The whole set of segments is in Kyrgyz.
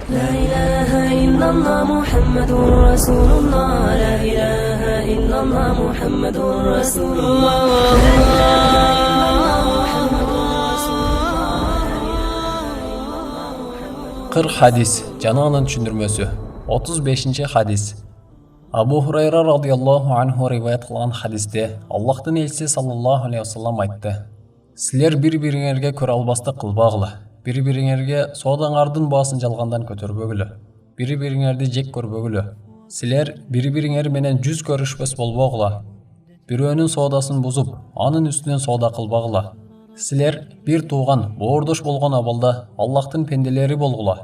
لا إله إلا الله محمد رسول الله لا إله إلا الله محمد رسول الله لا إله إلا الله محمد رسول الله 40 hadis Cananın düşündürmösü 35-ci hadis Abu Hurayra radıyallahu anhu rivayet kılgan hadiste Allah'tın elçisi sallallahu aleyhi ve sellem aytты. Sizler bir-biringерге көрө албастык кылбагыла. Bir-бириңерге соодаңардын баасын жалгандан көтөрбөгүлө. Bir-бириңерди жек көрбөгүлө. Силер bir-бириңер менен жүз көрүшпөс болбогула. Бирөөнүн соодасын бузуп, анын үстүнөн соода кылбагыла. Силер бир тууган, боордош болгон абалда Аллахтын пенделери болгула.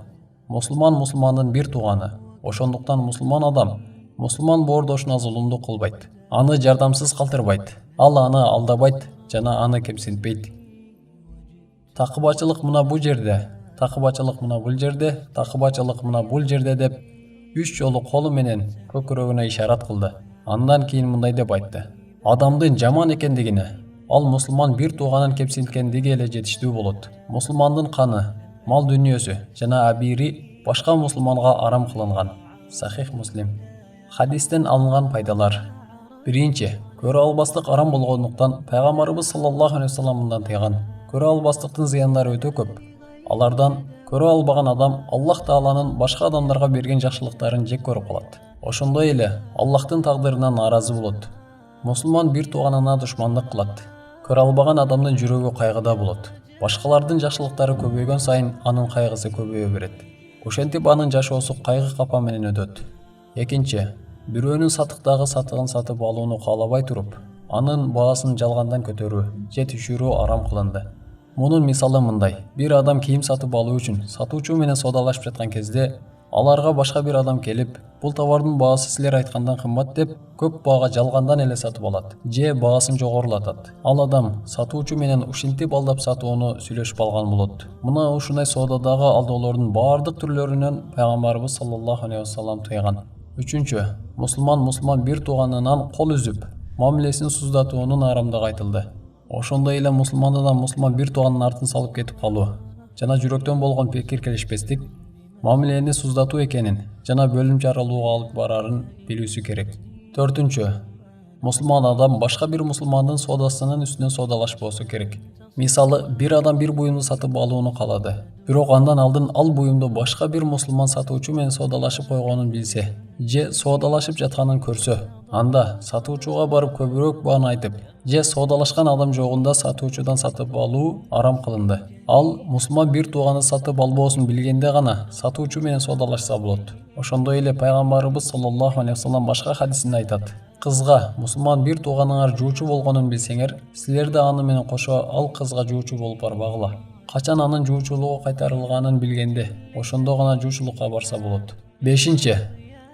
Мусулмандын бир тууганы. Ошондуктан мусулман адам мусулман боордошуна зулумдук кылбайт. Аны жардамсыз калтырбайт. Ал аны алдабайт жана аны кемсинтпейт. Такыбачылык мына бул жерде, такыбачылык мына бул жерде, такыбачылык мына бул жерде деп 3 жолу колу менен көкүрөгүнө ишарат кылды. Андан кийин мындай деп айтты. Адамдын жаман экендигине, ал мусулман бир тууганын кемсинткендиги эле жетиштүү болот. Мусулмандын каны, мал дүнүйөсү жана абири башка мусулманга арам кылынган. Сахих Муслим. Хадистен алынган пайдалар. Биринчи, көрө албастык арам болгондуктан пайгамбарыбыз саллаллаху алейхи ва саллям мындан тыйган. Көрө албастыктын зыяндары өтө көп. Алардан көрө албаган адам Аллах Тааланын башка адамдарга берген жакшылыктарын жек көрүп калат. Ошондой эле Аллахтын тагдырынан наразы болот. Мусулман бир тууганына душмандык кылат. Көрө албаган адамдын жүрөгү кайгыда болот. Башкалардын жакшылыктары көбөйгөн сайын анын кайгысы көбөйө берет. Ошентип анын жашоосу кайгы капа менен өтөт. Экинчи, бирөөнүн сатыктагы сатыгын сатып алууну каалабай туруп, анын баасын жалгандан көтөрүү же түшүрүү арам кылынды. Мунун мисалы мындай. Бир адам кийим сатып алуу үчүн сатуучу менен соодалашып жаткан кезде, аларга башка бир адам келип, бул товардын баасы силер айткандан кымбат деп, көп баага жалгандан эле сатып алат же баасын жогорулатат. Ал адам сатуучу менен ушинтип алдап сатууну сүйлөшүп алган болот. Мына ушундай соодадагы алдоолордун баардык түрлөрүнөн пайгамбарыбыз саллаллаху алейхи ва саллям тыйган. Үчүнчү, мусулман бир тууганынан кол үзүп, мамилесин суздатуунун арамдыгы айтылды. Ошондой эле мусулман бир тууганын артын салып кетип калуу жана жүрөктөн болгон пикир келишпестик мамилени суздатуу экенин жана бөлүм жаралууга алып барарын билүүсү керек. Төртүнчү, мусулман адам башка бир мусулмандын соодасынын үстүнөн соодалашпоосу керек. Мисалы, бир адам бир буюмду сатып алууну каалады. Бирок андан алдын ал буюмду башка бир мусулман сатуучу менен соодалашып койгонун билсе, же соодалашып жатканын көрсө, анда сатуучуга барып көбүрөөк бааны айтып, же соодалашкан адам жогунда сатуучудан сатып алуу арам кылынды. Ал мусулман бир тууганы сатып албоосун билгенде гана сатуучу менен соодалашса болот. Ошондой эле пайгамбарыбыз саллаллаху алейхи ва саллям башка хадисинде айтат. Кызга мусулман бир тууганыңар жуучу болгонун билсеңер, силер да аны менен кошо ал кызга жуучу болуп барбагыла. Качан анын жуучулугу кайтарылганын билгенде, ошондо гана жуучулукка барса болот. Бешинчи,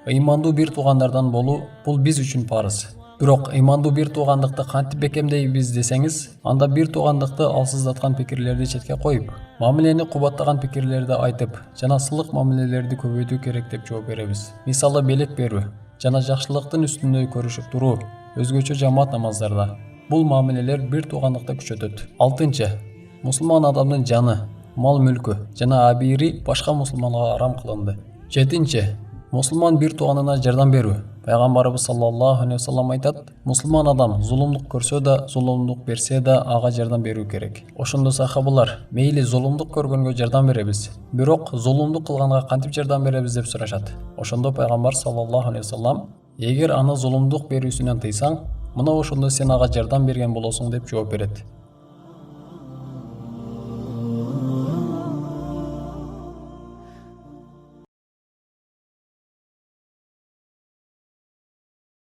ыймандуу бир туугандардан болуу бул биз үчүн парыз. Бирок ыймандуу бир туугандыкты кантип бекемдейбиз десеңиз, анда бир туугандыкты алсыздаткан пикирлерди четке коюп, мамилени кубаттаган пикирлерди айтып, жана сылык мамилелерди көбөйтүү керек деп жооп беребиз. Мисалы, белек берүү жана жакшылыктын үстүндө көрүшүп туруу, өзгөчө жамаат намаздарда. Бул мамилелер бир туугандыкты күчөтөт. Алтынчы, мусулман адамдын жаны, мал мүлкү жана абири башка мусулманга арам кылынды. Жетинчи, мусулман бир тууганына жардам берүү. Пайгамбарыбыз саллаллаху алейхи ва саллям айтат: мусулман адам зулумдук көрсө да, зулумдук берсе да ага жардам берүү керек. Ошондо сахабалар: мейли зулумдук көргөнгө жардам беребиз, бирок зулумдук кылганга кантип жардам беребиз деп сурашат. Ошондо пайгамбар саллаллаху алейхи ва саллям: эгер аны зулумдук берүүсүнөн тыйсаң, мына ошондо сен ага жардам берген болосуң деп жооп берет.